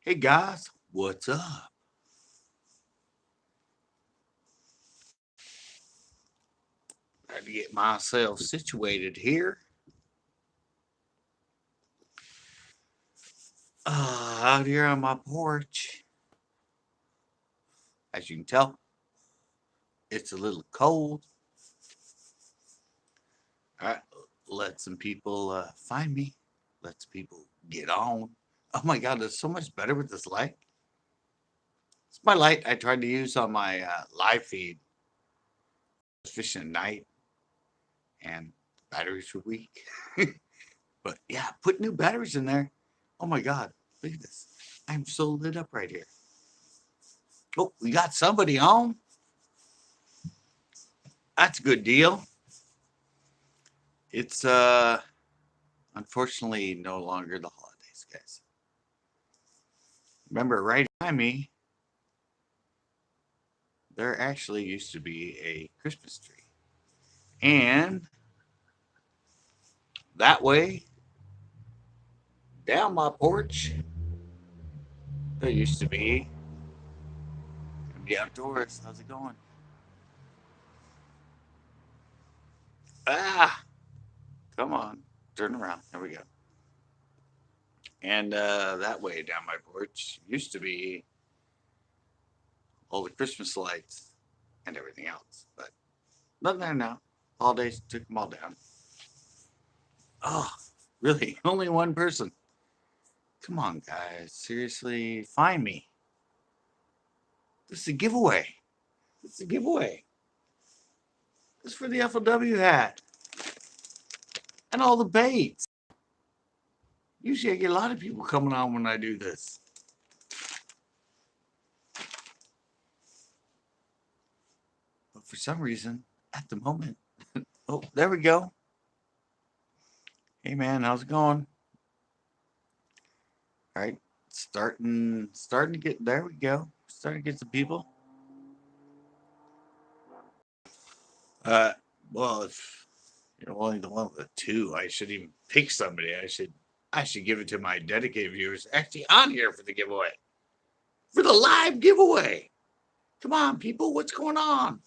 Hey guys, what's up? Trying to get myself situated here. Out here on my porch. As you can tell, it's a little cold. All right, let some people find me. Let some people get on. Oh my God, it's so much better with this light. It's my light I tried to use on my live feed. I was fishing at night and batteries were weak. But yeah, put new batteries in there. Oh my God, look at this. I'm so lit up right here. Oh, we got somebody on. That's a good deal. It's unfortunately no longer the holidays, guys. Remember, right behind me, there actually used to be a Christmas tree. And that way, down my porch, there used to be the outdoors. How's it going? Ah, come on. Turn around. There we go. And that way down my porch used to be all the Christmas lights and everything else. But nothing there now. Holidays took them all down. Oh, really? Only one person. Come on, guys. Seriously, find me. This is a giveaway. This is a giveaway. This is for the FLW hat and all the baits. Usually I get a lot of people coming on when I do this. But for some reason, at the moment, oh, there we go. Hey man, how's it going? All right, starting to get there we go. Starting to get some people. Uh well, if you're only the one with the two, I should even pick somebody. I should give it to my dedicated viewers actually on here for the giveaway. For the live giveaway. Come on, people, what's going on?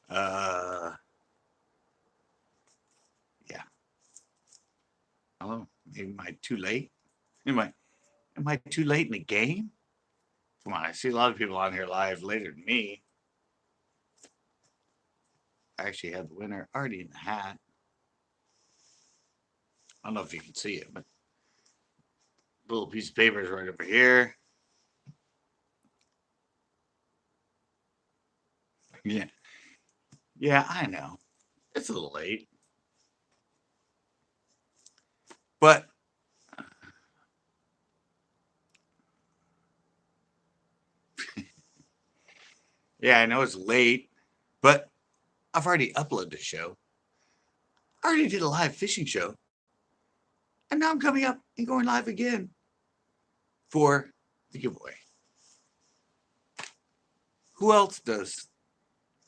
Uh yeah. I don't know. Maybe am I too late? Am I too late in the game? Come on, I see a lot of people on here live later than me. I actually have the winner already in the hat. I don't know if you can see it, but little piece of paper is right over here. Yeah. Yeah, I know. It's a little late. But yeah, I know it's late, but I've already uploaded the show. I already did a live fishing show. And now I'm coming up and going live again for the giveaway. Who else does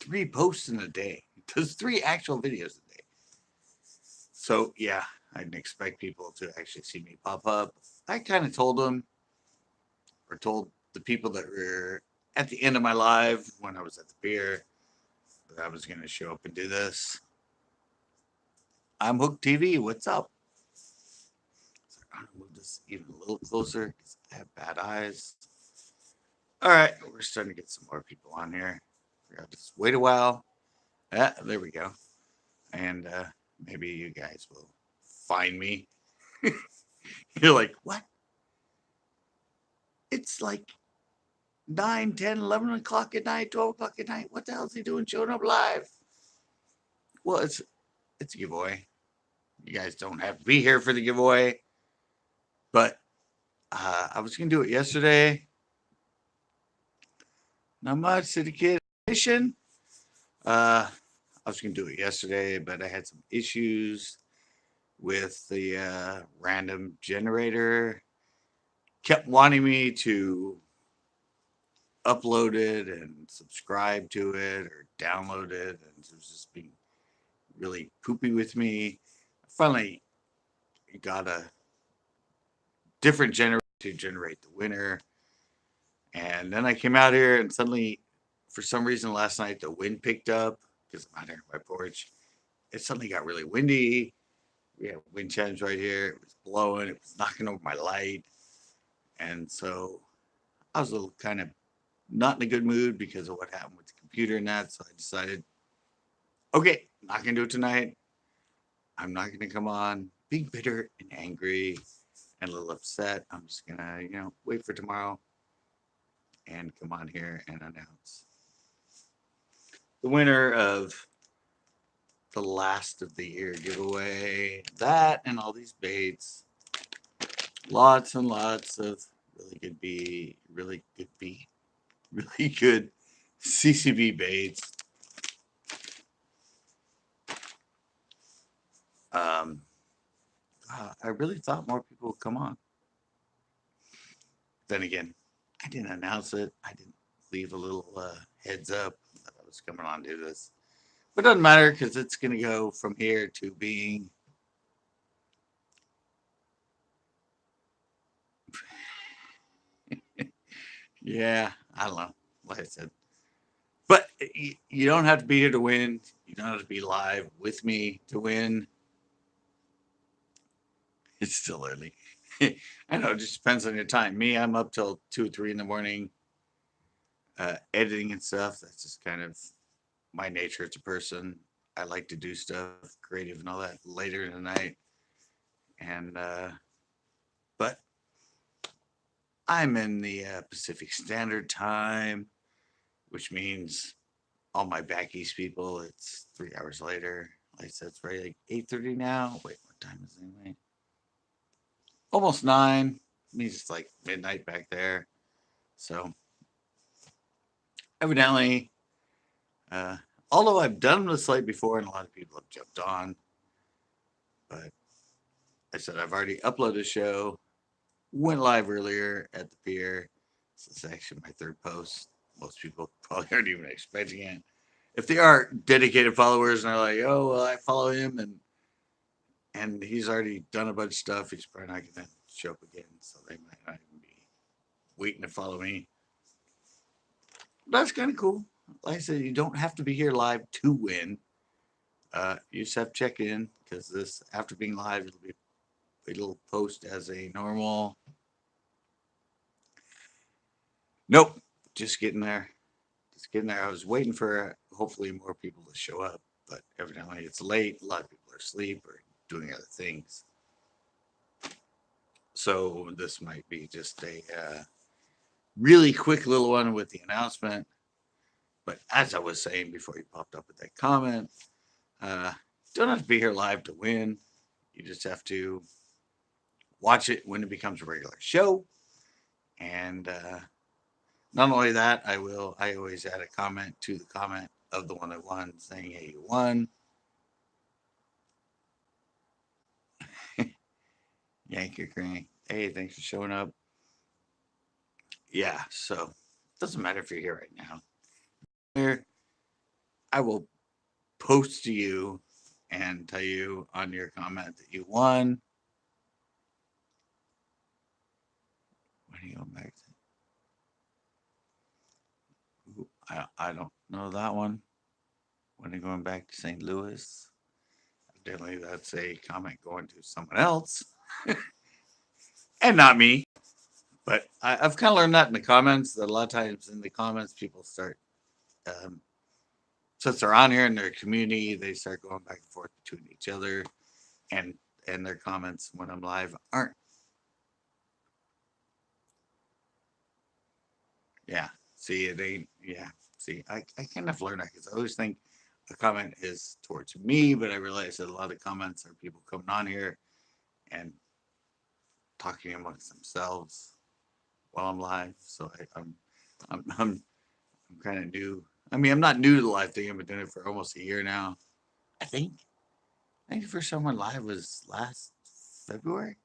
3 posts in a day? Does 3 actual videos a day? So yeah, I didn't expect people to actually see me pop up. I kind of told them, or told the people that were at the end of my live when I was at the pier, that I was going to show up and do this. I'm Hook TV. What's up? So I'm going to move this even a little closer because I have bad eyes. All right, we're starting to get some more people on here. I'll just wait a while. Ah, there we go. And maybe you guys will find me. You're like, what? It's like 9, 10, 11 o'clock at night, 12 o'clock at night. What the hell is he doing showing up live? Well, it's a giveaway. You guys don't have to be here for the giveaway. But I was going to do it yesterday. Not much, City Kid Edition. I was going to do it yesterday, but I had some issues with the random generator. Kept wanting me to upload it and subscribe to it or download it, and it was just being really poopy with me. I finally got a different generator to generate the winner. And then I came out here and suddenly, for some reason last night, the wind picked up because I'm out here on my porch. It suddenly got really windy. We had wind chimes right here. It was blowing. It was knocking over my light. And so I was a little kind of not in a good mood because of what happened with the computer and that. So I decided, okay, not going to do it tonight. I'm not going to come on being bitter and angry and a little upset. I'm just going to, wait for tomorrow and come on here and announce the winner of the last of the year giveaway. That and all these baits. Lots and lots of really good CCB baits. I really thought more people would come on. Then again, I didn't announce it. I didn't leave a little heads up that I was coming on to do this. But it doesn't matter because it's going to go from here to being yeah, I don't know. Like I said, but you don't have to be here to win. You don't have to be live with me to win. It's still early. I know, it just depends on your time. Me, I'm up till 2 or 3 in the morning editing and stuff. That's just kind of my nature as a person. I like to do stuff creative and all that later in the night. And, but I'm in the Pacific Standard Time, which means all my back east people, it's 3 hours later. Like I said, it's right like 8:30 now. Wait, what time is it anyway? Almost 9. It means it's like midnight back there. So evidently, although I've done this late before and a lot of people have jumped on, but I said I've already uploaded a show, went live earlier at the pier. So it's actually my third post. Most people probably aren't even expecting it. If they are dedicated followers and are like, oh, well, I follow him and he's already done a bunch of stuff, he's probably not going to show up again. So they might not even be waiting to follow me. That's kind of cool. Like I said, you don't have to be here live to win. You just have to check in because this, after being live, it'll post as a normal. Nope, just getting there. Just getting there. I was waiting for hopefully more people to show up, but evidently it's late. A lot of people are asleep or doing other things. So this might be just a really quick little one with the announcement. But as I was saying before you popped up with that comment, don't have to be here live to win. You just have to watch it when it becomes a regular show. And not only that, I always add a comment to the comment of the one that won saying, hey, you won. Yankee Crank. Hey, thanks for showing up. Yeah, so it doesn't matter if you're here right now. Here, I will post to you and tell you on your comment that you won. When are you going back to? I don't know that one. When are you going back to St. Louis? Evidently, that's a comment going to someone else and not me. But I've kind of learned that in the comments, that a lot of times in the comments, people start, since they're on here in their community, they start going back and forth between each other, and their comments when I'm live aren't. Yeah. See, it ain't. Yeah. See, I kind of learned that because I always think a comment is towards me, but I realize that a lot of comments are people coming on here and talking amongst themselves while I'm live. So I'm kind of new. I mean, I'm not new to the live thing. I've been doing it for almost a year now. I think the first time I went live was last February.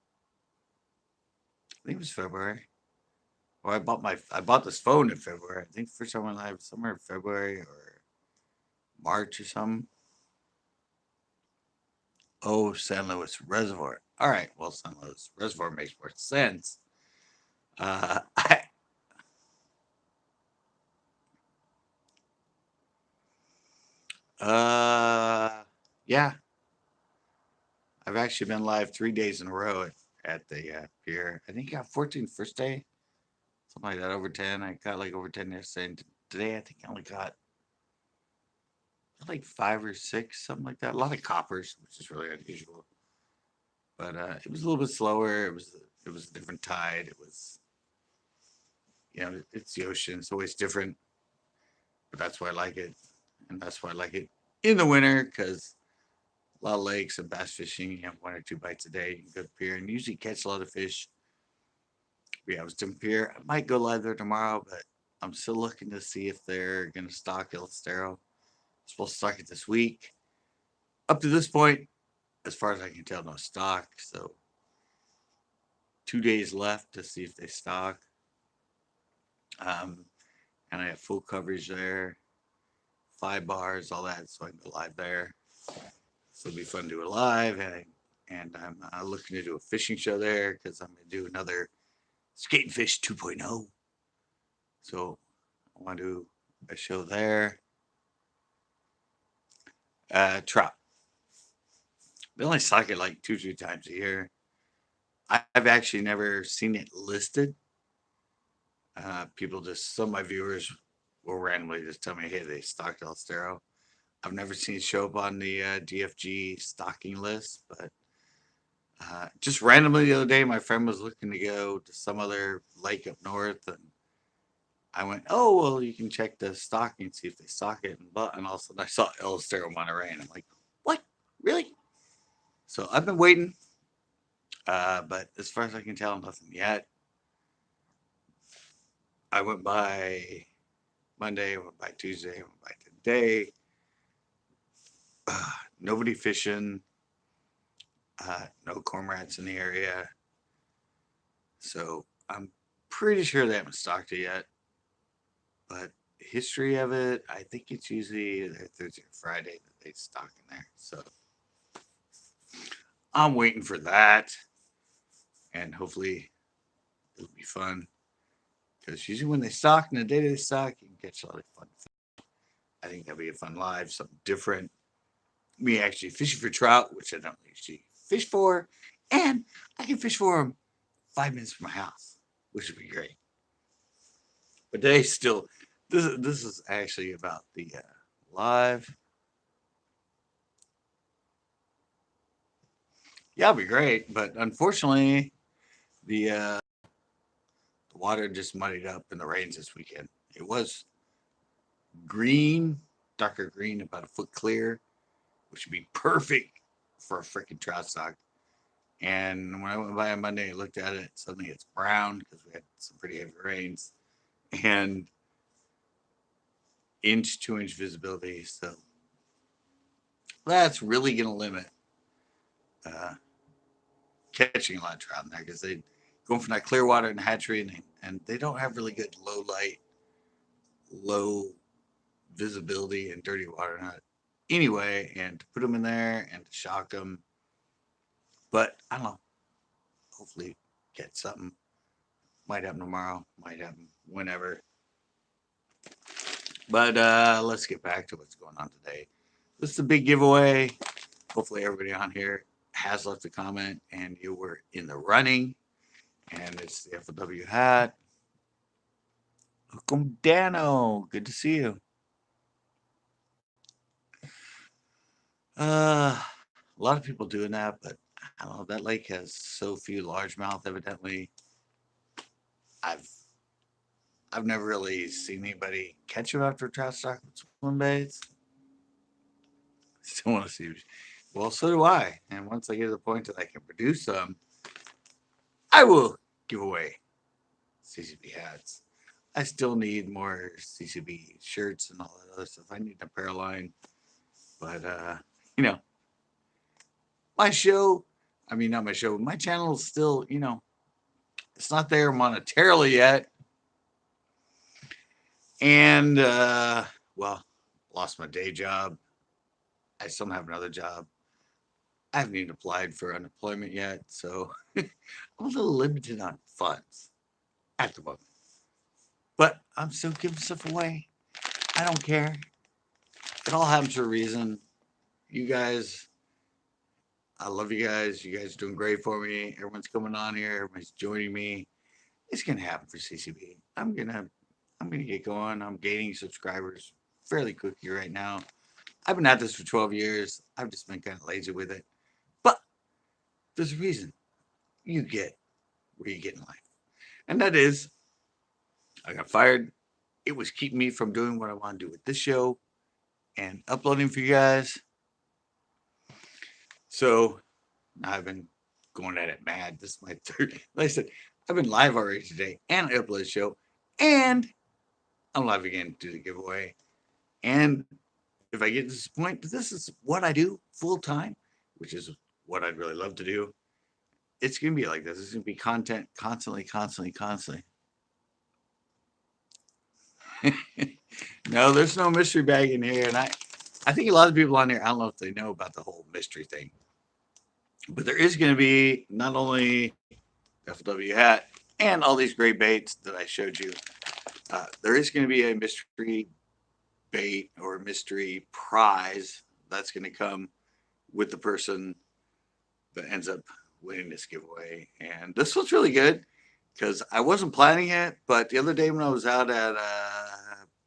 I think it was February. Or I bought this phone in February. I think the first time I went live was somewhere in February or March or something. Oh, San Luis Reservoir. All right. Well, San Luis Reservoir makes more sense. I, yeah, I've actually been live 3 days in a row at the pier. I think I got 14 first day, something like that, over 10. I got like over 10 yesterday. And today, I think I only got like 5 or 6, something like that. A lot of coppers, which is really unusual. But it was a little bit slower. It was a different tide. It was, it's the ocean. It's always different, but that's why I like it, and that's why I like it in the winter because a lot of lakes and bass fishing. You have 1 or 2 bites a day. You can go to the pier and usually catch a lot of fish. Yeah, I was doing pier. I might go live there tomorrow, but I'm still looking to see if they're gonna stock El Estero. Supposed to stock it this week. Up to this point, as far as I can tell, no stock. So 2 days left to see if they stock. Um, and I have full coverage there, 5 bars, all that, so I can go live there. So it'll be fun to do it live, and I'm looking to do a fishing show there because I'm gonna do another Skate and Fish 2.0. So I want to do a show there. Trout. They only stock it like 2, 3 times a year. I've actually never seen it listed. Some of my viewers will randomly just tell me, hey, they stocked El Estero. I've never seen it show up on the DFG stocking list, but just randomly the other day, my friend was looking to go to some other lake up north, and I went, "Oh, well, you can check the stocking, see if they stock it." And all of a sudden, I saw El Estero Monterey, and I'm like, "What? Really?" So I've been waiting, but as far as I can tell, nothing yet. I went by Monday, I went by Tuesday, I went by today. Nobody fishing, no cormorants in the area. So I'm pretty sure they haven't stocked it yet. But history of it, I think it's usually either Thursday or Friday that they stock in there. So I'm waiting for that, and hopefully it'll be fun. Because usually when they stock and the day they stock, you can catch a lot of fun. I think that'll be a fun live, something different. Me actually fishing for trout, which I don't usually fish for, and I can fish for them 5 minutes from my house, which would be great. But they still, this is actually about the live. Yeah, it'll be great, but unfortunately, the water just muddied up in the rains this weekend. It was green, darker green, about a foot clear, which would be perfect for a freaking trout stock. And when I went by on Monday and looked at it, suddenly it's brown because we had some pretty heavy rains and 1, 2 inch visibility. So that's really going to limit uh, catching a lot of trout in there because they go from that clear water and hatchery, and they don't have really good low light, low visibility and dirty water. Not anyway, and to put them in there and to shock them. But I don't know. Hopefully, get something. Might happen tomorrow. Might happen whenever. But let's get back to what's going on today. This is a big giveaway. Hopefully, everybody on here has left a comment and you were in the running. And it's the FLW hat. Welcome, Dano. Good to see you. A lot of people doing that, but I don't know. That lake has so few largemouth. Evidently, I've I've never really seen anybody catch them after trout stock with swim baits. Still want to see. Well, so do I. And once I get to the point that I can produce them, I will give away CCB hats. I still need more CCB shirts and all that other stuff. I need an apparel line, but you know, my show. I mean, not my show. My channel is still, it's not there monetarily yet, and well, lost my day job. I still have another job. I haven't even applied for unemployment yet, so I'm a little limited on funds at the moment. But I'm still giving stuff away. I don't care. It all happens for a reason. You guys, I love you guys. You guys are doing great for me. Everyone's coming on here. Everyone's joining me. It's gonna happen for CCB. I'm gonna get going. I'm gaining subscribers fairly quickly right now. I've been at this for 12 years. I've just been kind of lazy with it. But there's a reason. You get where you get in life. And that is, I got fired. It was keeping me from doing what I want to do with this show and uploading for you guys. So I've been going at it mad. This is my third. Like I said, I've been live already today and I uploaded the show. And I'm live again to do the giveaway. And if I get to this point, this is what I do full time, which is what I'd really love to do. It's going to be like this. It's going to be content constantly. No, there's no mystery bag in here. And I think a lot of people on here, I don't know if they know about the whole mystery thing. But there is going to be not only FW hat and all these great baits that I showed you. There is going to be a mystery bait or mystery prize that's going to come with the person that ends up winning this giveaway. And this was really good because I wasn't planning it, but the other day when I was out at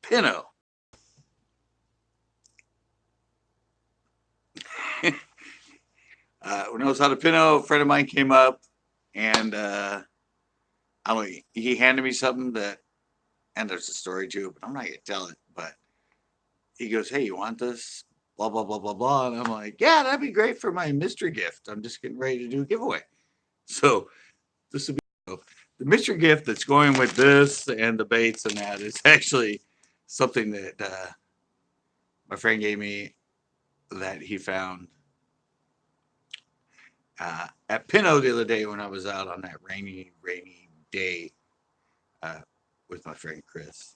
Pinot, when I was out at Pinot, a friend of mine came up and I don't know, he handed me something that, and there's a story too, but I'm not gonna tell it. But he goes, "Hey, you want this? Blah blah blah blah blah." And I'm like, "Yeah, that'd be great for my mystery gift. I'm just getting ready to do a giveaway." So this will be the mystery gift that's going with this and the baits and that is actually something that my friend gave me that he found at Pinot the other day when I was out on that rainy day with my friend Chris.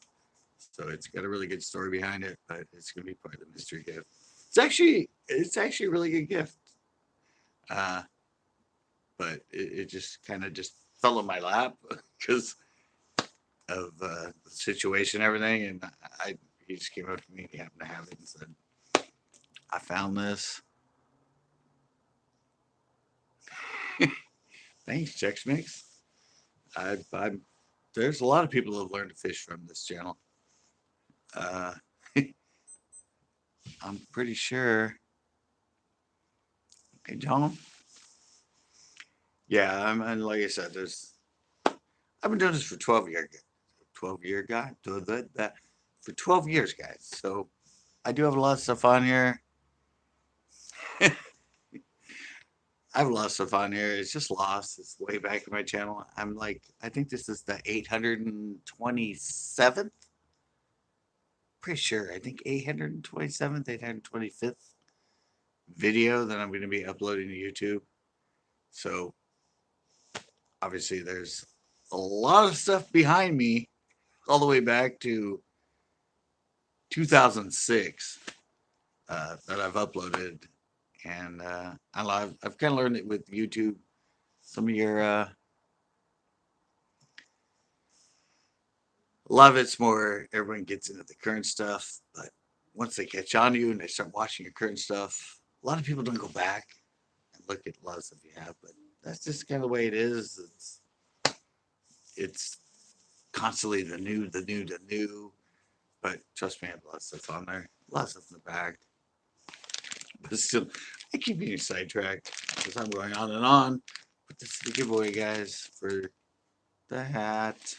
So it's got a really good story behind it, but it's gonna be part of the mystery gift. It's actually a really good gift. But it just kind of just fell in my lap because of the situation and everything. And he just came up to me and he happened to have it and said, "I found this." Thanks, Chex Mix. There's a lot of people who have learned to fish from this channel. I'm pretty sure. Hey, John. Yeah, and like I said, I've been doing this for 12 years. 12-year guy, doing that for 12 years, guys. So I do have a lot of stuff on here. I have a lot of stuff on here. It's just lost. It's way back in my channel. I think this is the 827th. Pretty sure. I think 827th, 825th video that I'm going to be uploading to YouTube. So obviously there's a lot of stuff behind me all the way back to 2006 that I've uploaded. And I've kind of learned it with YouTube. Some of your, a lot of it's more, everyone gets into the current stuff. But once they catch on to you and they start watching your current stuff, a lot of people don't go back and look at a lot of stuff you have. But that's just kind of the way it is. It's constantly the new. But trust me, I have a lot of stuff on there. A lot of stuff in the back. But still, I keep getting sidetracked because I'm going on and on. But this is the giveaway, guys, for the hat.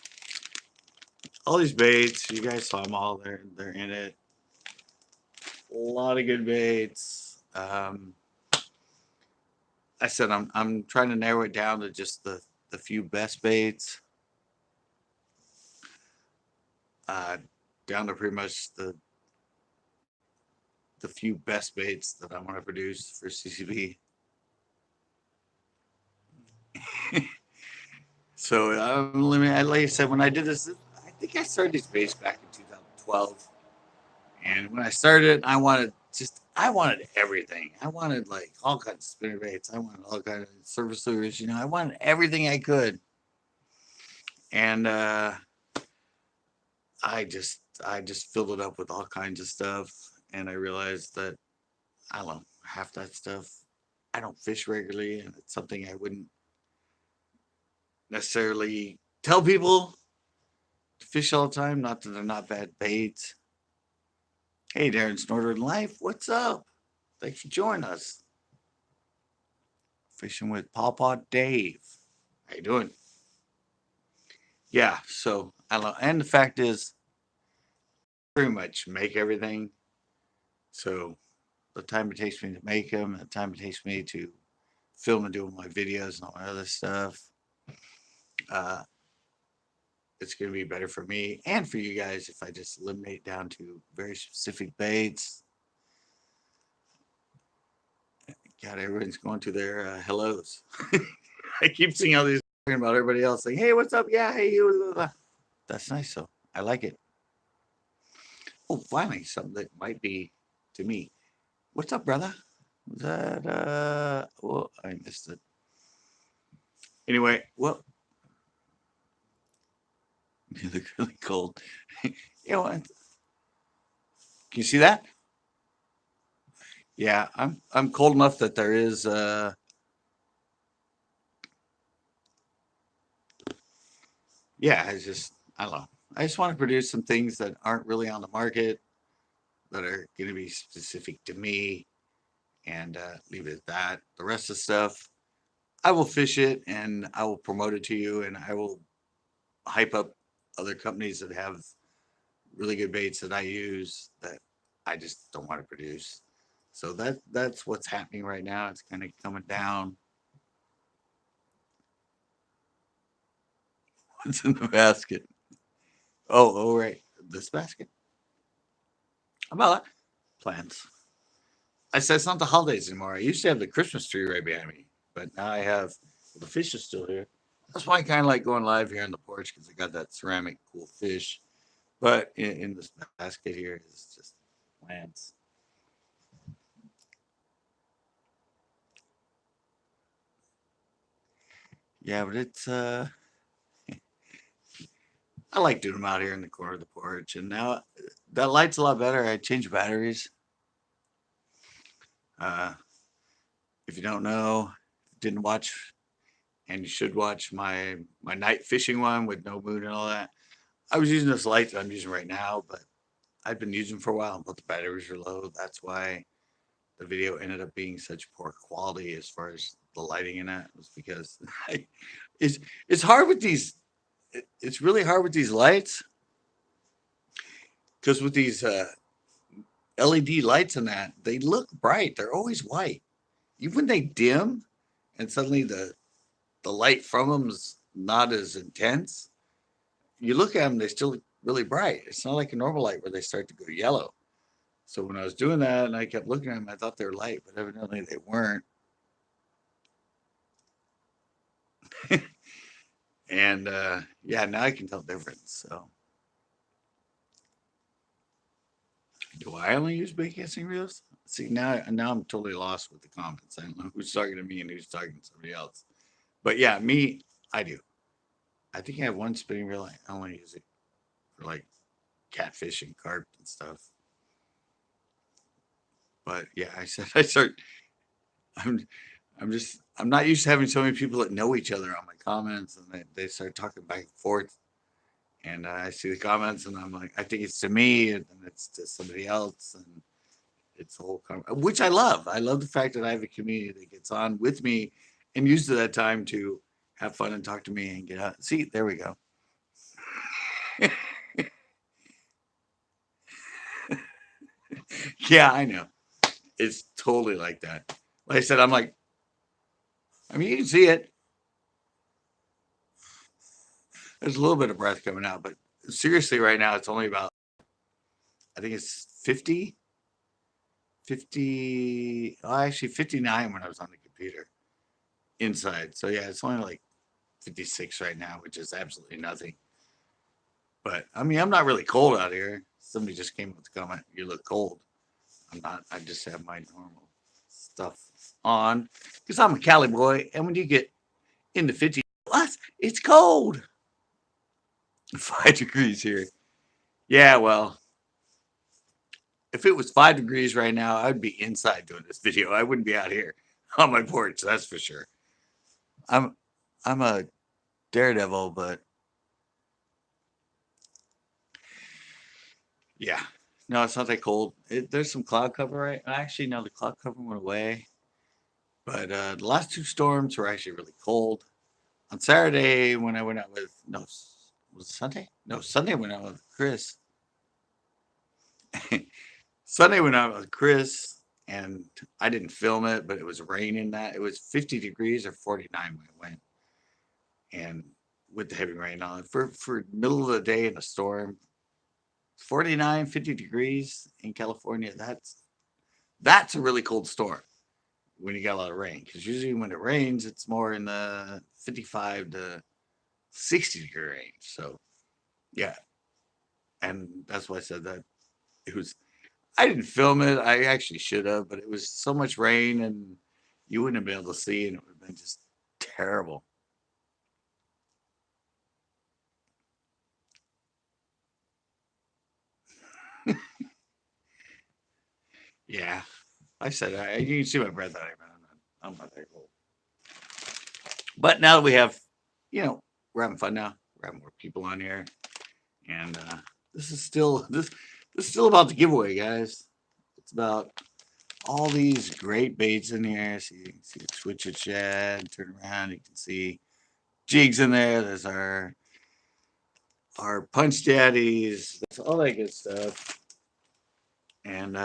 All these baits, you guys saw them all. They're in it. A lot of good baits. I said I'm trying to narrow it down to just the few best baits. Down to pretty much the few best baits that I want to produce for CCB. So like I said, when I did this, I think I started these baits back in 2012. And when I started, I wanted just I wanted everything. I wanted like all kinds of spinner baits. I wanted all kinds of service lures. You know, I wanted everything I could. And I just filled it up with all kinds of stuff. And I realized that I don't know, half that stuff I don't fish regularly, and it's something I wouldn't necessarily tell people to fish all the time. Not that they're not bad baits. Hey, Darren's Northern Life, what's up? Thanks for joining us. Fishing with Pawpaw Dave. How you doing? Yeah, so I don't know. And the fact is, pretty much make everything. So the time it takes me to make them, the time it takes me to film and do my videos and all my other stuff, uh, it's going to be better for me and for you guys if I just eliminate down to very specific baits. God, everyone's going to their hellos. I keep seeing all these talking about everybody else, like, "Hey, what's up? Yeah, hey, you." Blah, blah. That's nice, though. I like it. Oh, finally, something that might be to me. What's up, brother? Was that well, I missed it. Anyway, well, you look really cold. You know what? Can you see that? Yeah, I'm cold enough that there is yeah, I don't know. I just want to produce some things that aren't really on the market that are going to be specific to me and leave it at that. The rest of the stuff, I will fish it and I will promote it to you and I will hype up other companies that have really good baits that I use that I just don't want to produce. So that's what's happening right now. It's kind of coming down. What's in the basket? Oh, right. This basket. How about that? Plants. I said it's not the holidays anymore. I used to have the Christmas tree right behind me, but now I have the fish is still here. That's why I kind of like going live here on the porch because I got that ceramic cool fish. But in this basket here is just plants. Yeah, but it's I like doing them out here in the corner of the porch, and now that light's a lot better. I changed batteries. Uh, if you don't know, didn't watch, and you should watch my night fishing one with no moon and all that. I was using this light that I'm using right now, but I've been using for a while, but the batteries are low. That's why the video ended up being such poor quality as far as the lighting in it was because it's it's hard with these. It's really hard with these lights because with these LED lights and that they look bright. They're always white, even when they dim, and suddenly the light from them's not as intense. You look at them, they still look really bright. It's not like a normal light where they start to go yellow. So when I was doing that and I kept looking at them, I thought they were light, but evidently they weren't. And yeah, now I can tell the difference. So do I only use bait casting reels? See now I'm totally lost with the comments. I don't know who's talking to me and who's talking to somebody else. But yeah, me, I do. I think I have one spinning reel. I only use it for like catfish and carp and stuff. But yeah, I said I start. I'm I'm not used to having so many people that know each other on my comments, and they start talking back and forth. And I see the comments, and I'm like, I think it's to me, and it's to somebody else, and it's a whole which I love. I love the fact that I have a community that gets on with me and uses that time to have fun and talk to me and get out. See, there we go. Yeah, I know. It's totally like that. Like I said, I'm like, I mean, you can see it. There's a little bit of breath coming out, but seriously, right now, it's only about, I think it's 50, 50, oh, actually 59 when I was on the computer inside. So yeah, it's only like 56 right now, which is absolutely nothing. But I mean, I'm not really cold out here. Somebody just came with the comment, you look cold. I just have my normal stuff on because I'm a Cali boy. And when you get in the 50s, what? It's cold. 5 degrees here. Yeah, well, if it was 5 degrees right now, I'd be inside doing this video. I wouldn't be out here on my porch, that's for sure. I'm I'm a daredevil, but yeah. No, it's not that cold. There's some cloud cover, right? Actually, no, the cloud cover went away. But the last two storms were actually really cold. On Saturday, when I went out with, no, was it Sunday? No, Sunday went out with Chris. Sunday went out with Chris, and I didn't film it, but it was raining that. It was 50 degrees or 49 when it went. And with the heavy rain on it, for middle of the day in a storm, 49, 50 degrees in California, that's a really cold storm when you got a lot of rain. Because usually when it rains, it's more in the 55 to 60-degree range. So yeah. And that's why I said that it was, I didn't film it. I actually should have, but it was so much rain and you wouldn't have been able to see, and it would have been just terrible. Yeah. I said, you can see my breath out of me. I'm not that cold. But now that we have, we're having fun now. We're having more people on here. And this is still about the giveaway, guys. It's about all these great baits in here. So you can see the Twitcher Shad, turn around, you can see jigs in there. There's our punch daddies. That's all that good stuff. And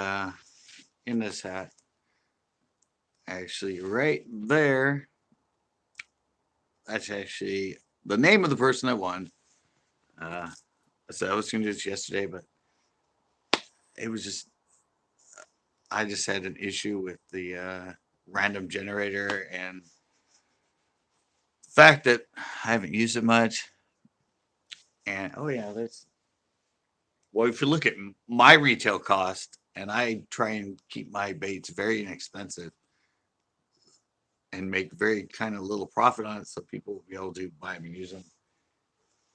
in this hat, actually right there, that's actually the name of the person that won. I said I was going to do this yesterday, but it was just, I just had an issue with the random generator and the fact that I haven't used it much. And oh yeah, well, if you look at my retail cost, and I try and keep my baits very inexpensive and make very kind of little profit on it so people will be able to buy them and use them.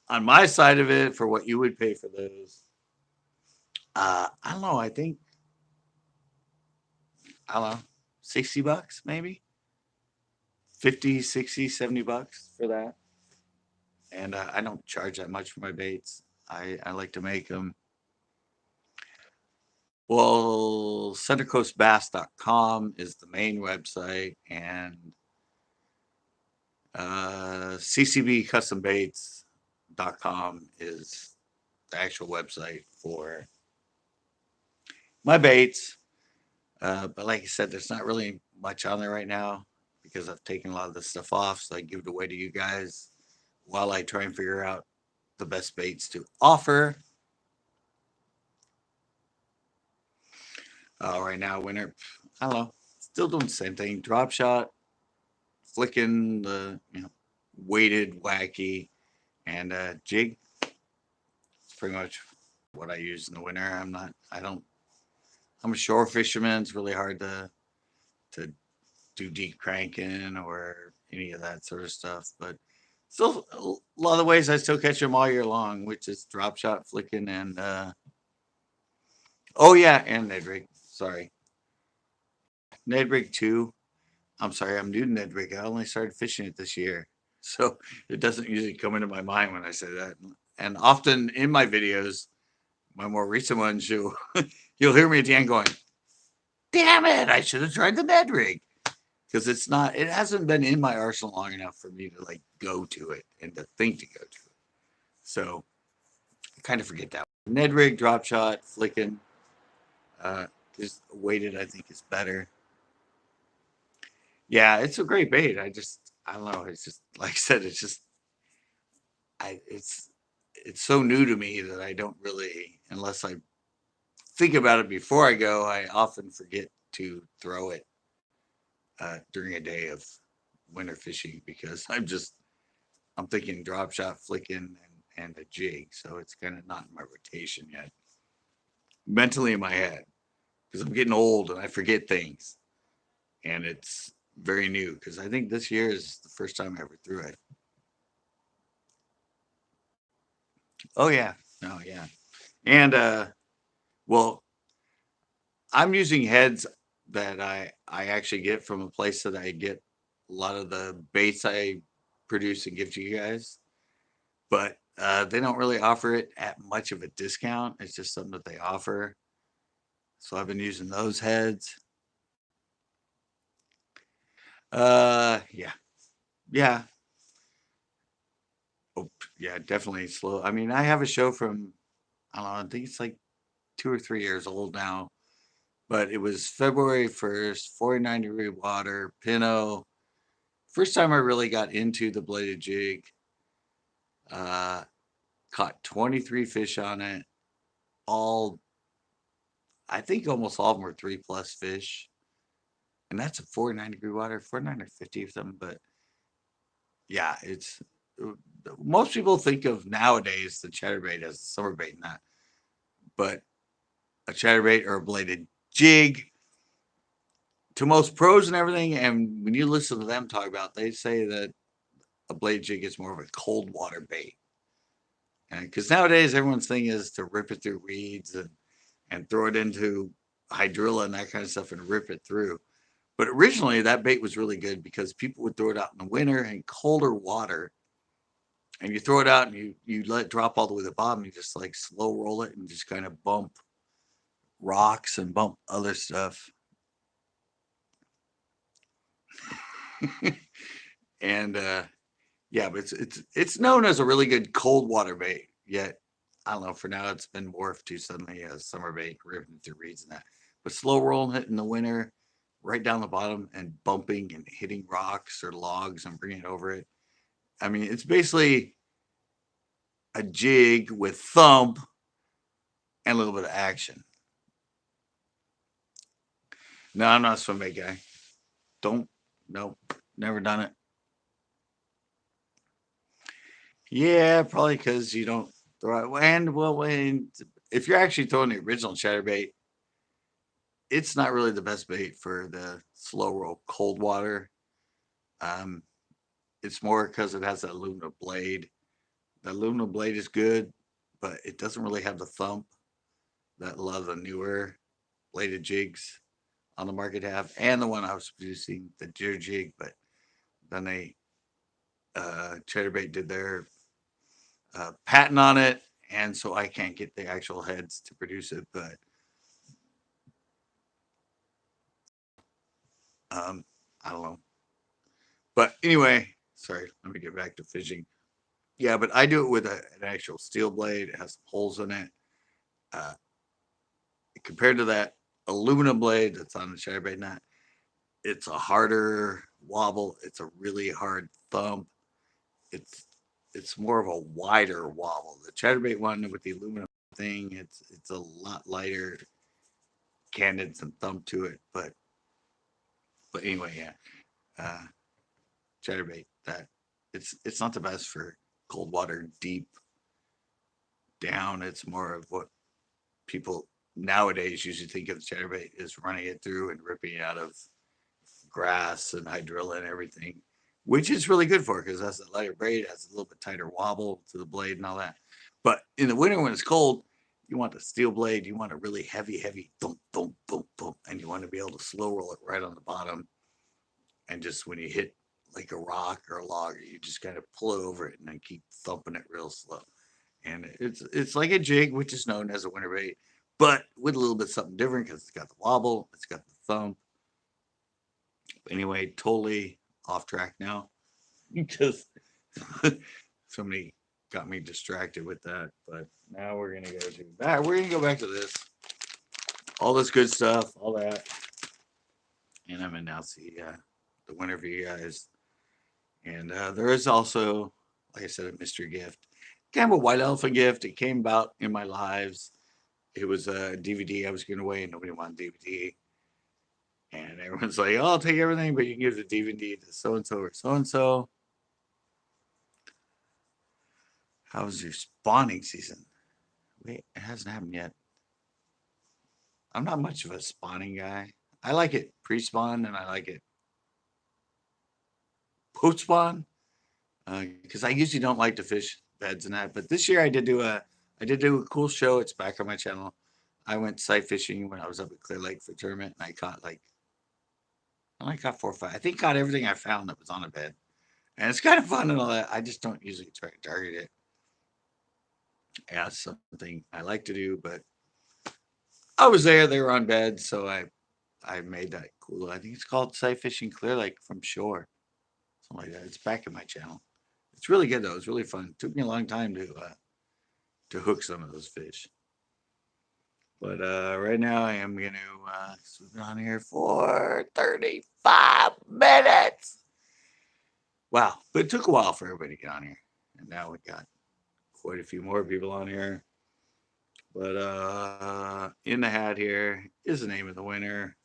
On my side of it, for what you would pay for those, I don't know, I don't know, $60 maybe, 50, 60, $70 for that. And I don't charge that much for my baits. I like to make them. Well, centercoastbass.com is the main website, and ccbcustombaits.com is the actual website for my baits. But like I said, there's not really much on there right now because I've taken a lot of this stuff off, so I give it away to you guys while I try and figure out the best baits to offer. Right now, winter, I don't know, still doing the same thing. Drop shot, flicking the, weighted, wacky, and jig. It's pretty much what I use in the winter. I'm a shore fisherman. It's really hard to do deep cranking or any of that sort of stuff. But still, a lot of the ways I still catch them all year long, which is drop shot, flicking, and oh yeah, and Ned rig. Sorry, Ned rig 2. I'm sorry, I'm new to Ned rig. I only started fishing it this year, so it doesn't usually come into my mind when I say that. And often in my videos, my more recent ones, you'll hear me at the end going, "Damn it! I should have tried the Ned rig," because it hasn't been in my arsenal long enough for me to like go to it and to think to go to it. So I kind of forget that. Ned rig, drop shot, flicking, is weighted. I think is better. Yeah, it's a great bait. I don't know. It's just like I said. It's just it's so new to me that I don't really, unless I think about it before I go, I often forget to throw it during a day of winter fishing because I'm thinking drop shot, flicking, and a jig. So it's kind of not in my rotation yet. Mentally in my head, because I'm getting old and I forget things, and it's very new because I think this year is the first time I ever threw it. Oh yeah, no, yeah, and well, I'm using heads that I actually get from a place that I get a lot of the baits I produce and give to you guys, but they don't really offer it at much of a discount. It's just something that they offer. So I've been using those heads. Yeah, yeah, oh, yeah, definitely slow. I mean, I have a show from I don't know. I think it's like 2 or 3 years old now, but it was February 1st, 49-degree water, Pinot. First time I really got into the bladed jig. Uh, Caught 23 fish on it. All, I think almost all of them were 3+ fish. And that's a 49-degree water, 49 or 50 or something. But yeah, it's most people think of nowadays the chatterbait as a summer bait, not, but a chatterbait or a bladed jig to most pros and everything. And when you listen to them talk about, they say that a blade jig is more of a cold water bait. And because nowadays everyone's thing is to rip it through weeds and throw it into hydrilla and that kind of stuff and rip it through. But originally that bait was really good because people would throw it out in the winter in colder water, and you throw it out and you let it drop all the way to the bottom. You just like slow roll it and just kind of bump rocks and bump other stuff. And yeah, but it's known as a really good cold water bait. Yet I don't know. For now, it's been morphed to suddenly a summer bait, ripping through reeds and that. But slow rolling it in the winter, right down the bottom, and bumping and hitting rocks or logs and bringing it over it. I mean, it's basically a jig with thump and a little bit of action. No, I'm not a swim bait guy. Don't. Nope. Never done it. Yeah, probably because you don't throw it. And well, when if you're actually throwing the original chatterbait, it's not really the best bait for the slow roll cold water. Um, it's more because it has that aluminum blade. The aluminum blade is good, but it doesn't really have the thump that a lot of the newer bladed jigs on the market have. And the one I was producing, the deer jig, but then they Chatterbait did their patent on it, and so I can't get the actual heads to produce it. But um, I don't know. But anyway, sorry. Let me get back to fishing. Yeah, but I do it with an actual steel blade. It has some holes in it. Uh, Compared to that aluminum blade that's on the chatterbait net, it's a harder wobble. It's a really hard thump. It's it's more of a wider wobble. The chatterbait one with the aluminum thing, it's a lot lighter, candid, some thump to it. But anyway, yeah, uh, chatterbait that it's not the best for cold water deep down. It's more of what people nowadays usually think of the chatterbait is running it through and ripping it out of grass and hydrilla and everything, which is really good for it because that's a lighter braid, has a little bit tighter wobble to the blade and all that. But in the winter when it's cold, you want the steel blade, you want a really heavy thump, thump, thump, thump, and you want to be able to slow roll it right on the bottom. And just when you hit like a rock or a log, you just kind of pull it over it and then keep thumping it real slow. And it's like a jig, which is known as a winter bait, but with a little bit something different because it's got the wobble, it's got the thump. Anyway, totally off track now because somebody got me distracted with that. But now we're gonna go to that. We're gonna go back to this, all this good stuff, all that, and I'm gonna announce the winner for you guys. And there is also, like I said, a mystery gift, kind of a white elephant gift. It came about in my lives. It was a DVD I was giving away, and nobody wanted DVD. And everyone's like, "Oh, I'll take everything, but you can give the DVD to so and so or so and so." How was your spawning season? Wait, it hasn't happened yet. I'm not much of a spawning guy. I like it pre-spawn and I like it post-spawn because I usually don't like to fish beds and that. But this year I did do a cool show. It's back on my channel. I went sight fishing when I was up at Clear Lake for a tournament, and I caught like I only caught 4 or 5. I think caught everything I found that was on a bed, and it's kind of fun and all that. I just don't usually try to target it. Yeah, it's something I like to do, but I was there. They were on bed, so I made that cool. I think it's called Sight Fishing Clear Lake from Shore, something like that. It's back in my channel. It's really good though. It's really fun. It took me a long time to hook some of those fish. But right now I am going to we've been on here for 35 minutes. Wow, but it took a while for everybody to get on here, and now we got quite a few more people on here. But in the hat here is the name of the winner.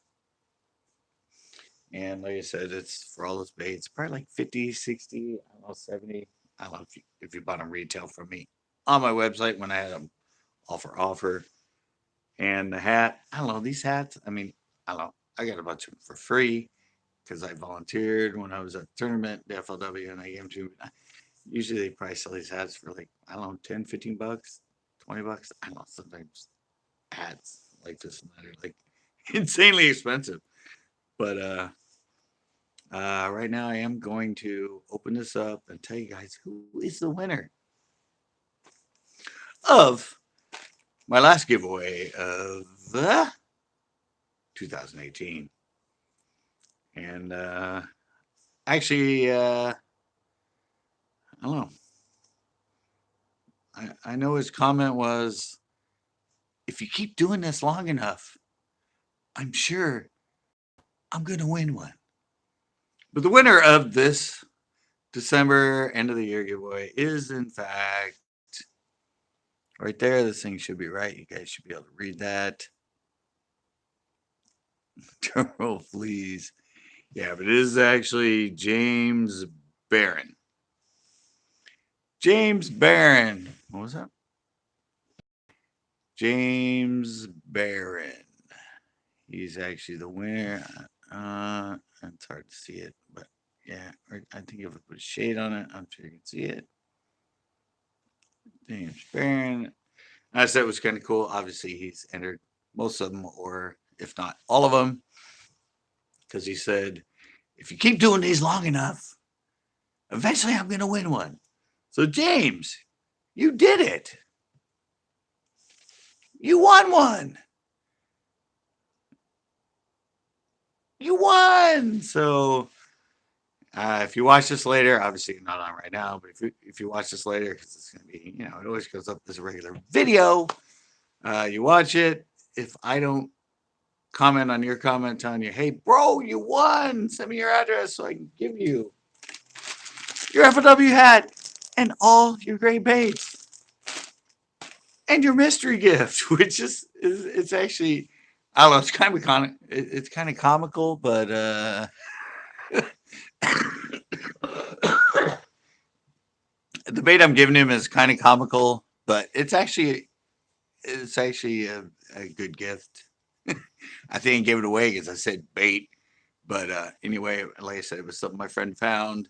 And like I said, it's for all those baits, probably like 50, 60, I don't know, 70. I don't know if you bought them retail from me on my website when I had them offer. And the hat, I don't know, these hats, I mean, I don't know. I got a bunch of them for free because I volunteered when I was at the tournament, the FLW, and I gave them to usually they probably sell these hats for like, I don't know, 10, 15 bucks, 20 bucks. I don't know, sometimes hats like this and that are like insanely expensive. But right now I am going to open this up and tell you guys who is the winner of my last giveaway of 2018. And actually, I don't know. I know his comment was, if you keep doing this long enough, I'm sure I'm going to win one. But the winner of this December end of the year giveaway is, in fact, right there. This thing should be right. You guys should be able to read that. Drum please. Yeah, but it is actually James Barron. James Barron. What was that? James Barron. He's actually the winner. It's hard to see it, but yeah, I think if I put a shade on it, I'm sure you can see it. James Barron. I said it was kind of cool. Obviously, he's entered most of them, or if not all of them, because he said, if you keep doing these long enough, eventually I'm going to win one. So, James, you did it. You won one. You won. So, if you watch this later, obviously you're not on right now, but if you watch this later, because it's going to be, it always goes up as a regular video. You watch it. If I don't comment on your comment telling you, hey, bro, you won, send me your address so I can give you your FLW hat and all your great baits and your mystery gift, which is it's actually, I don't know, it's kind of comical, but the bait I'm giving him is kind of comical, but it's actually a good gift. I think I gave it away because I said bait, but anyway, like I said, it was something my friend found.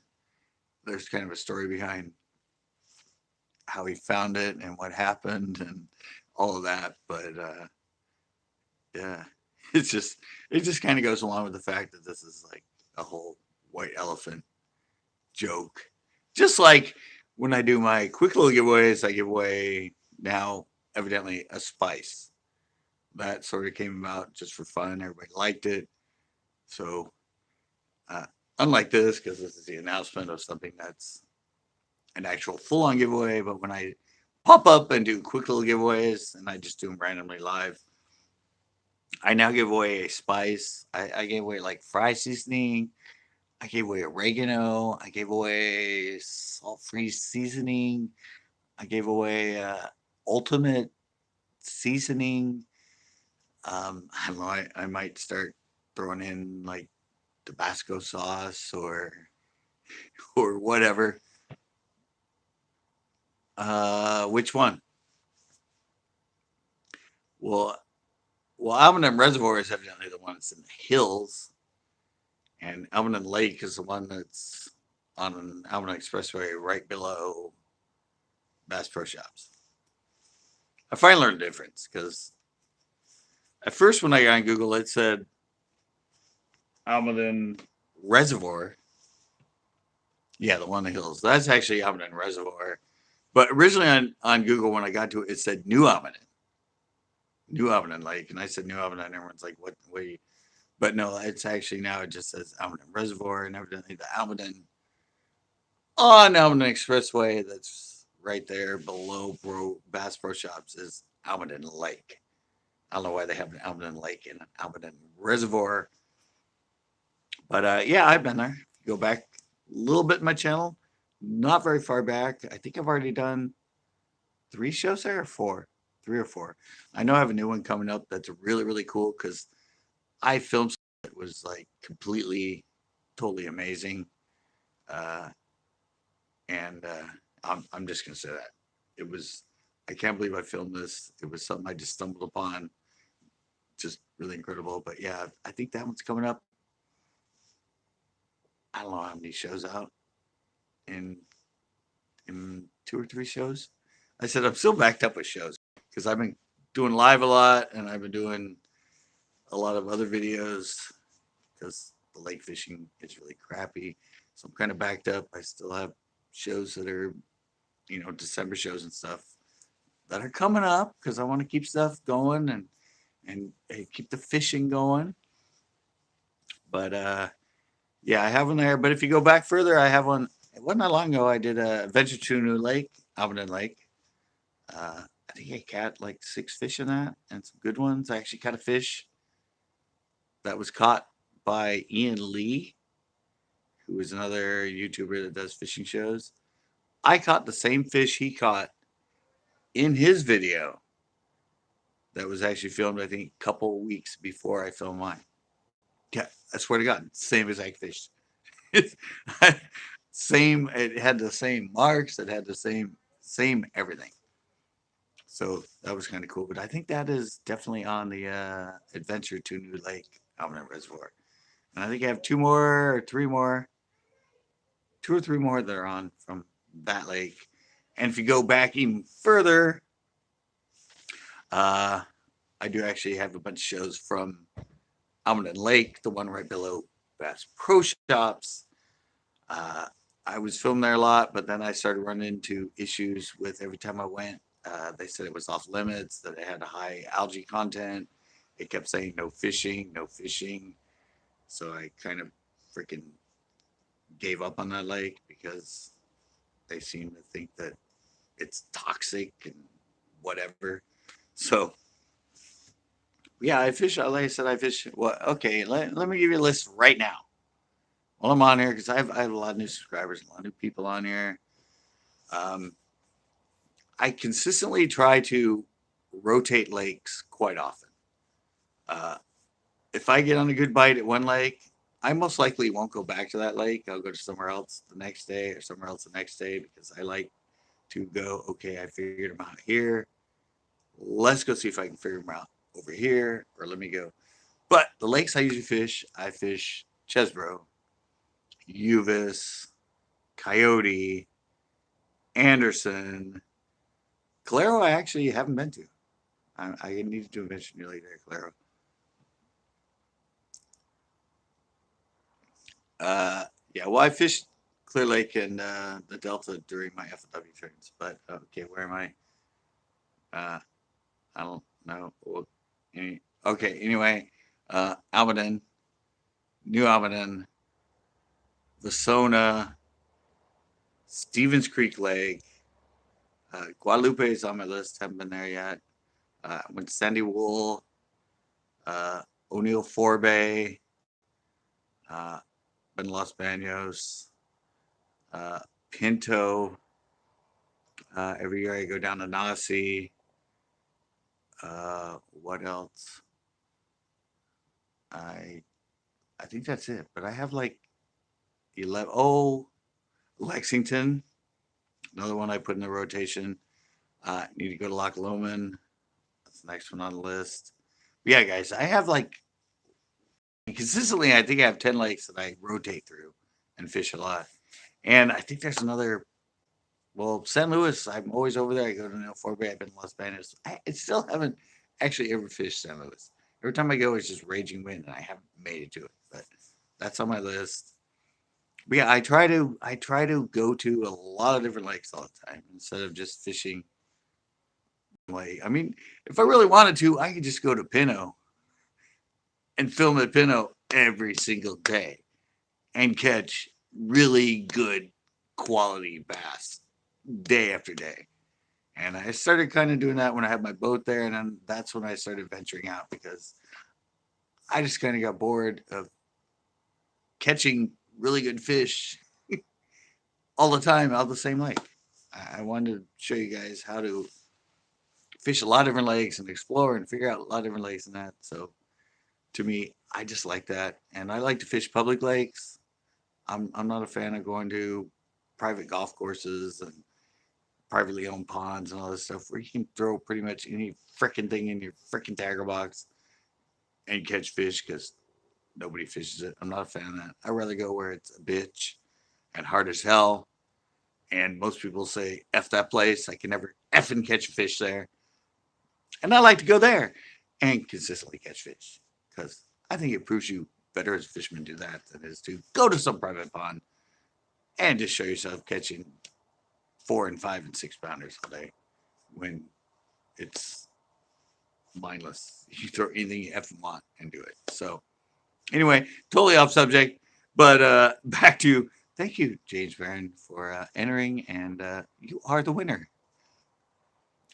There's kind of a story behind how he found it and what happened and all of that, but yeah, it just kind of goes along with the fact that this is like a whole white elephant joke. Just like when I do my quick little giveaways, I give away now evidently a spice. That sort of came about just for fun. Everybody liked it. So uh, unlike this, because this is the announcement of something that's an actual full-on giveaway, but when I pop up and do quick little giveaways and I just do them randomly live, I now give away a spice. I gave away like fry seasoning. I gave away oregano. I gave away salt-free seasoning. I gave away ultimate seasoning. I don't know. I might start throwing in like Tabasco sauce or whatever. Which one? Well, Well, Almaden Reservoir is evidently the one that's in the hills, and Almaden Lake is the one that's on an Almaden Expressway right below Bass Pro Shops. I finally learned the difference because at first when I got on Google, it said Almaden Reservoir. Yeah, the one in the hills. That's actually Almaden Reservoir. But originally on Google, when I got to it, it said New Almaden. New Almaden Lake. And I said New Almaden. And everyone's like, what? Wait. But no, it's actually now it just says Almaden Reservoir. And evidently the Almaden on Almaden Expressway that's right there below Bass Pro Shops is Almaden Lake. I don't know why they have an Almaden Lake and an Almaden Reservoir. But yeah, I've been there. Go back a little bit in my channel, not very far back. I think I've already done 3 shows there or 4, 3 or 4. I know I have a new one coming up that's really, really cool because I filmed it was like completely, totally amazing. And I'm just gonna say that it was. I can't believe I filmed this. It was something I just stumbled upon, just really incredible. But yeah, I think that one's coming up. I don't know how many shows out in 2 or 3 shows. I said I'm still backed up with shows because I've been doing live a lot and I've been doing a lot of other videos because the lake fishing is really crappy. So I'm kind of backed up. I still have shows that are, December shows and stuff that are coming up because I want to keep stuff going and keep the fishing going. But yeah, I have one there. But if you go back further, I have one. It wasn't that long ago. I did a Adventure to New Lake, Almaden Lake. I think I caught like 6 fish in that and some good ones. I actually caught a fish that was caught by Ian Lee, who is another YouTuber that does fishing shows. I caught the same fish he caught in his video that was actually filmed, I think, a couple weeks before I filmed mine. Yeah, I swear to God, same exact fish. Same, it had the same marks, it had the same everything. So that was kind of cool. But I think that is definitely on the Adventure to New Lake Almaden Reservoir. And I think I have 2 more or 3 more, 2 or 3 more that are on from that lake. And if you go back even further, I do actually have a bunch of shows from Almaden Lake, the one right below Bass Pro Shops. I was filming there a lot, but then I started running into issues with every time I went. They said it was off limits, that it had a high algae content. It kept saying no fishing, no fishing. So I kind of freaking gave up on that lake because they seem to think that it's toxic and whatever. So yeah, I fish. Like I said, I fish. Well, okay, let me give you a list right now. While I'm on here, because I have a lot of new subscribers, a lot of new people on here. I consistently try to rotate lakes quite often. If I get on a good bite at one lake, I most likely won't go back to that lake. I'll go to somewhere else the next day or somewhere else the next day because I like to go, okay, I figured them out here. Let's go see if I can figure them out over here, or let me go. But the lakes I usually fish, I fish Chesbro, Uvis, Coyote, Anderson. Calero, I actually haven't been to. I need to do a mission near there, Calero. Yeah, well, I fished Clear Lake and the Delta during my FW turns. But okay, where am I? I don't know. Okay, anyway, Almaden, New Almaden, Vasona, Stevens Creek Lake, Guadalupe is on my list. Haven't been there yet. Went to Sandy Wool, O'Neill Forbay, been to Los Banos, Pinto. Every year I go down to Nasi. What else? I think that's it. But I have like 11. Oh, Lexington, another one I put in the rotation. Need to go to Loch Lomond. That's the next one on the list. Yeah, guys, I have like consistently, I think I have 10 lakes that I rotate through and fish a lot. And I think there's another, well, San Luis, I'm always over there. I go to Nel Bay, I've been in Los Banos. I still haven't actually ever fished San Luis. Every time I go, it's just raging wind, and I haven't made it to it. But that's on my list. But yeah, I try to go to a lot of different lakes all the time instead of just fishing lake. I mean, if I really wanted to, I could just go to Pino and film at Pino every single day and catch really good quality bass day after day. And I started kind of doing that when I had my boat there, and then that's when I started venturing out because I just kind of got bored of catching really good fish all the time out of the same lake. I wanted to show you guys how to fish a lot of different lakes and explore and figure out a lot of different lakes and that. So to me, I just like that, and I like to fish public lakes. I'm not a fan of going to private golf courses and privately owned ponds and all this stuff where you can throw pretty much any freaking thing in your freaking tagger box and catch fish because nobody fishes it. I'm not a fan of that. I'd rather go where it's a bitch and hard as hell. And most people say, F that place. I can never effing catch a fish there. And I like to go there and consistently catch fish because I think it proves you better as a fisherman to do that than it is to go to some private pond and just show yourself catching 4 and 5 and 6 pounders all day when it's mindless. You throw anything you effing want and do it. So anyway, totally off subject, but back to thank you, James Barron, for entering, and you are the winner.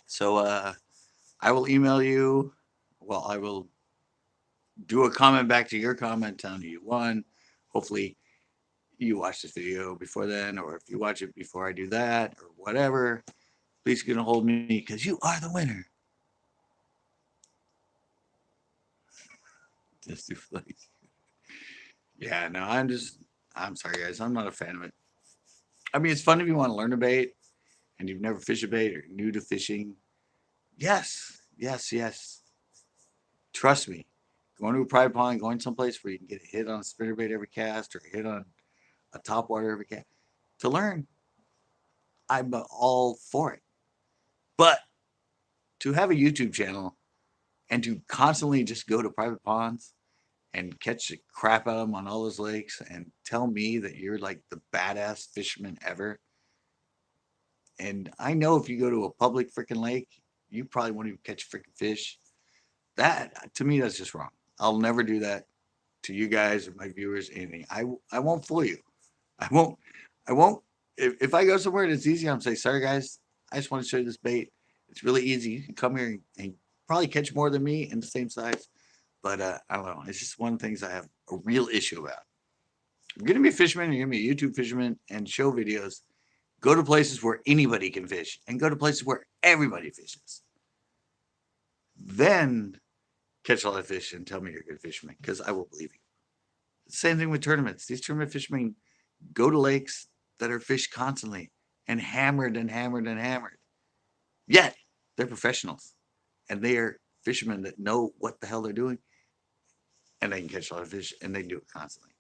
So I will email you. Well, I will do a comment back to your comment telling you won. Hopefully, you watch this video before then, or if you watch it before I do that, or whatever, please get a hold of me because you are the winner. Just too funny. Yeah, no, I'm sorry, guys. I'm not a fan of it. I mean, it's fun if you want to learn a bait and you've never fished a bait or new to fishing. Yes, yes, yes. Trust me. Going to a private pond, going someplace where you can get a hit on a spinnerbait every cast or a hit on a topwater every cast. To learn, I'm all for it. But to have a YouTube channel and to constantly just go to private ponds and catch the crap out of them on all those lakes and tell me that you're like the badass fisherman ever. And I know if you go to a public freaking lake, you probably won't even catch freaking fish. That to me, that's just wrong. I'll never do that to you guys or my viewers. Anything. I won't fool you. I won't. I won't. If I go somewhere and it's easy, I'm say sorry guys. I just want to show you this bait. It's really easy. You can come here and probably catch more than me in the same size. But I don't know. It's just one of the things I have a real issue about. You're gonna be a fisherman. You're gonna be a YouTube fisherman and show videos. Go to places where anybody can fish, and go to places where everybody fishes. Then catch a lot of fish and tell me you're a good fisherman because I will believe you. Same thing with tournaments. These tournament fishermen go to lakes that are fished constantly and hammered and hammered and hammered. Yet they're professionals and they are fishermen that know what the hell they're doing and they can catch a lot of fish and they do it constantly.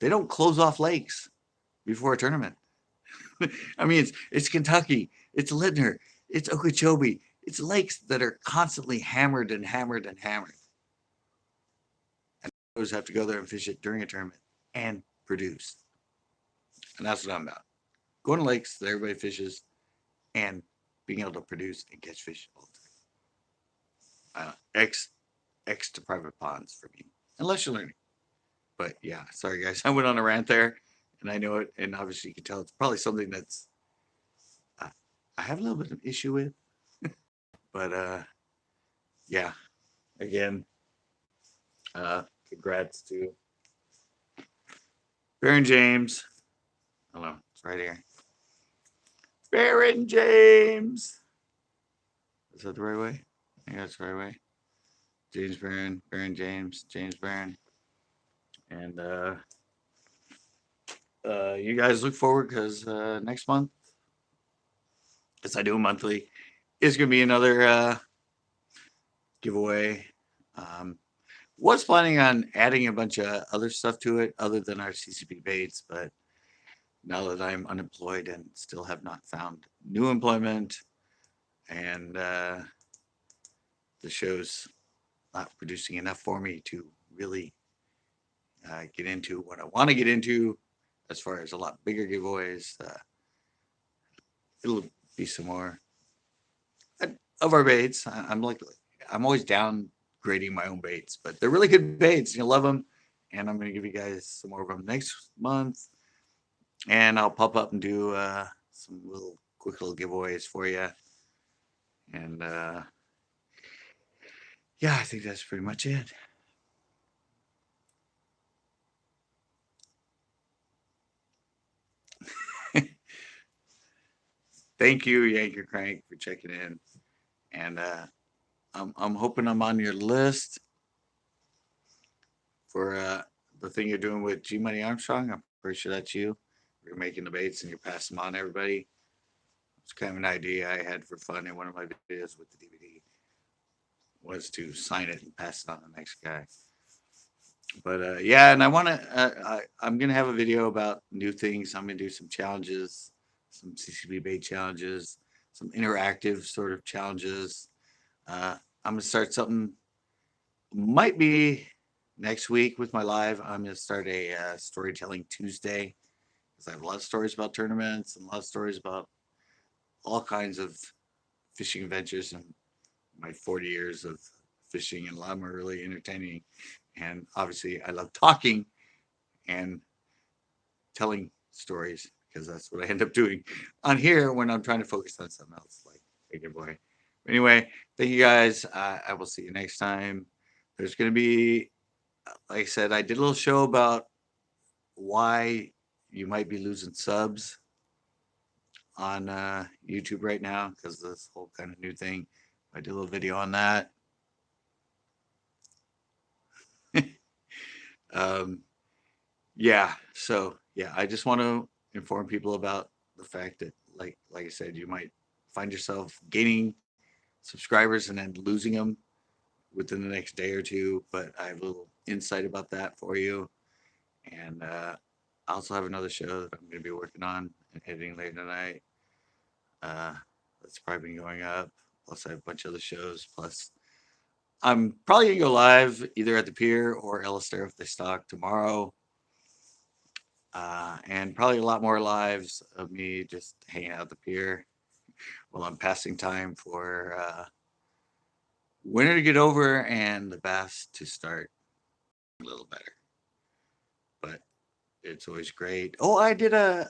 They don't close off lakes before a tournament. I mean, it's Kentucky, it's Lintner, it's Okeechobee. It's lakes that are constantly hammered and hammered and hammered. And those have to go there and fish it during a tournament and produce. And that's what I'm about. Going to lakes that everybody fishes and being able to produce and catch fish all the time. X to private ponds for me, unless you're learning. But yeah, sorry guys, I went on a rant there, and I know it, and obviously you can tell it's probably something that's I have a little bit of issue with. But yeah, again, congrats to Baron James. Hello, it's right here. Baron James. Is that the right way? I think that's the right way. James Barron, Baron James, James Barron. And you guys look forward because next month, as I do monthly, is going to be another giveaway. Was planning on adding a bunch of other stuff to it other than our CCP baits, but now that I'm unemployed and still have not found new employment, and the show's not producing enough for me to really get into what I want to get into as far as a lot bigger giveaways. It'll be some more of our baits. I'm always downgrading my own baits, but they're really good baits. You love them, and I'm going to give you guys some more of them next month. And I'll pop up and do some quick little giveaways for you. And yeah, I think that's pretty much it. Thank you, Yanker Crank, for checking in. And I'm hoping I'm on your list for the thing you're doing with G Money Armstrong. I'm pretty sure that's you. You're making the baits and you're passing them on to everybody. It's kind of an idea I had for fun in one of my videos with the DVD, was to sign it and pass it on to the next guy. But yeah, and I'm gonna have a video about new things. I'm gonna do some challenges, some CCP bait challenges, some interactive sort of challenges. I'm gonna start something. Might be next week with my live. I'm gonna start a storytelling Tuesday, because I have a lot of stories about tournaments and a lot of stories about all kinds of fishing adventures and my 40 years of fishing, and a lot of them are really entertaining. And obviously, I love talking and telling stories, because that's what I end up doing on here when I'm trying to focus on something else, like a giveaway. Anyway, thank you guys. I will see you next time. There's going to be, like I said, I did a little show about why you might be losing subs on YouTube right now because of this whole kind of new thing. I did a little video on that. Yeah, so yeah, I just want to inform people about the fact that, like I said, you might find yourself gaining subscribers and then losing them within the next day or two. But I have a little insight about that for you. And I also have another show that I'm going to be working on and editing later tonight. That's probably been going up. Plus, I have a bunch of other shows. Plus, I'm probably going to go live either at the pier or Ellistar if they stock tomorrow. And probably a lot more lives of me just hanging out at the pier while I'm passing time for winter to get over and the bass to start a little better. But it's always great. Oh, I did I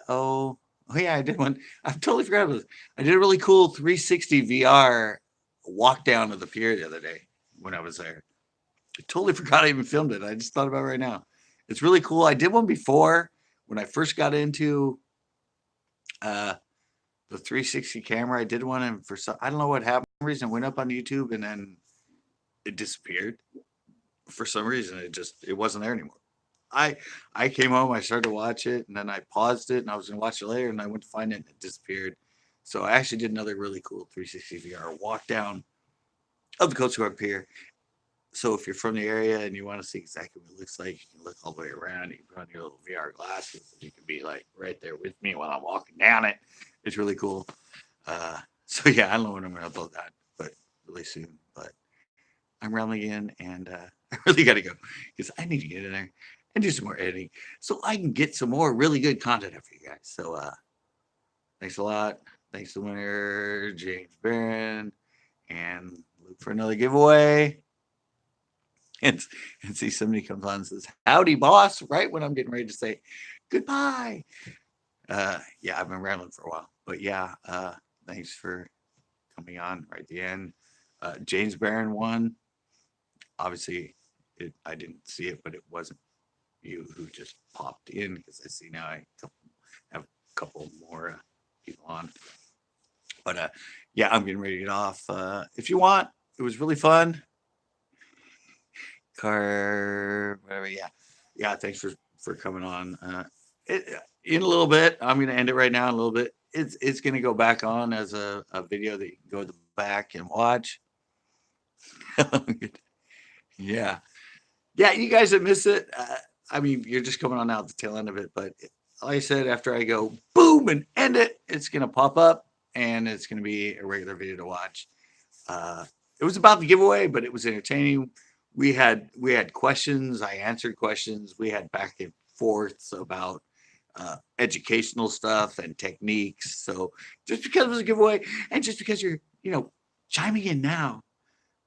did one. I totally forgot about this. I did a really cool 360 VR walk down to the pier the other day when I was there. I totally forgot I even filmed it. I just thought about it right now. It's really cool. I did one before when I first got into the 360 camera. I did one, and for some, I don't know what happened. For some reason, it went up on YouTube and then it disappeared. For some reason, it wasn't there anymore. I came home, I started to watch it, and then I paused it, and I was gonna watch it later, and I went to find it, and it disappeared. So I actually did another really cool 360 VR walk down of the Coast Guard Pier. So if you're from the area and you want to see exactly what it looks like, you can look all the way around. You can put on your little VR glasses. You can be like right there with me while I'm walking down it. It's really cool. So yeah, I don't know when I'm going to upload that, but really soon. But I'm rambling in, and I really got to go because I need to get in there and do some more editing so I can get some more really good content up for you guys. So thanks a lot. Thanks to the winner, James Barron, and look for another giveaway. And see somebody comes on and says, "Howdy, boss," right when I'm getting ready to say goodbye. Yeah, I've been rambling for a while, but yeah, thanks for coming on right at the end. James Barron won. Obviously, I didn't see it, but it wasn't you who just popped in, because I see now I have a couple more people on. But yeah, I'm getting ready to get off. If you want, it was really fun. Whatever. Yeah. Thanks for coming on. In a little bit, I'm going to end it right now. In a little bit, it's going to go back on as a video that you can go to the back and watch. Yeah. Yeah, you guys that miss it, I mean, you're just coming on out the tail end of it, but like I said, after I go boom and end it, it's gonna pop up and it's gonna be a regular video to watch. Uh, it was about the giveaway, but it was entertaining. We had questions. I answered questions. We had back and forths about educational stuff and techniques. So just because it was a giveaway, and just because you're chiming in now,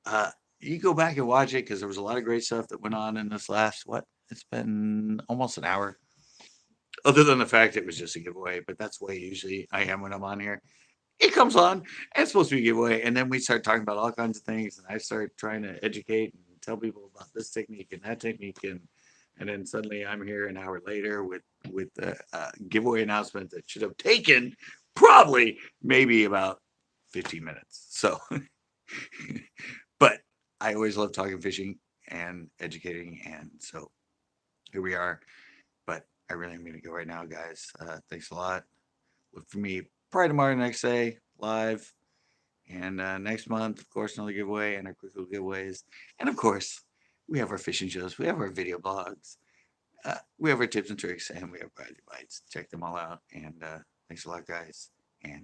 uh, you go back and watch it because there was a lot of great stuff that went on in this last what? It's been almost an hour. Other than the fact it was just a giveaway, but that's the way usually I am when I'm on here. It comes on and it's supposed to be a giveaway, and then we start talking about all kinds of things, and I start trying to educate and tell people about this technique and that technique, and then suddenly I'm here an hour later with the giveaway announcement that should have taken probably maybe about 15 minutes. So, but I always love talking fishing and educating, and so here we are. But I really am going to go right now, guys. Thanks a lot. Look for me probably tomorrow, next day, live. And next month, of course, another giveaway and our quick little giveaways. And of course, we have our fishing shows, we have our video blogs, we have our tips and tricks, and we have Bradley Bites. Check them all out. And thanks a lot, guys.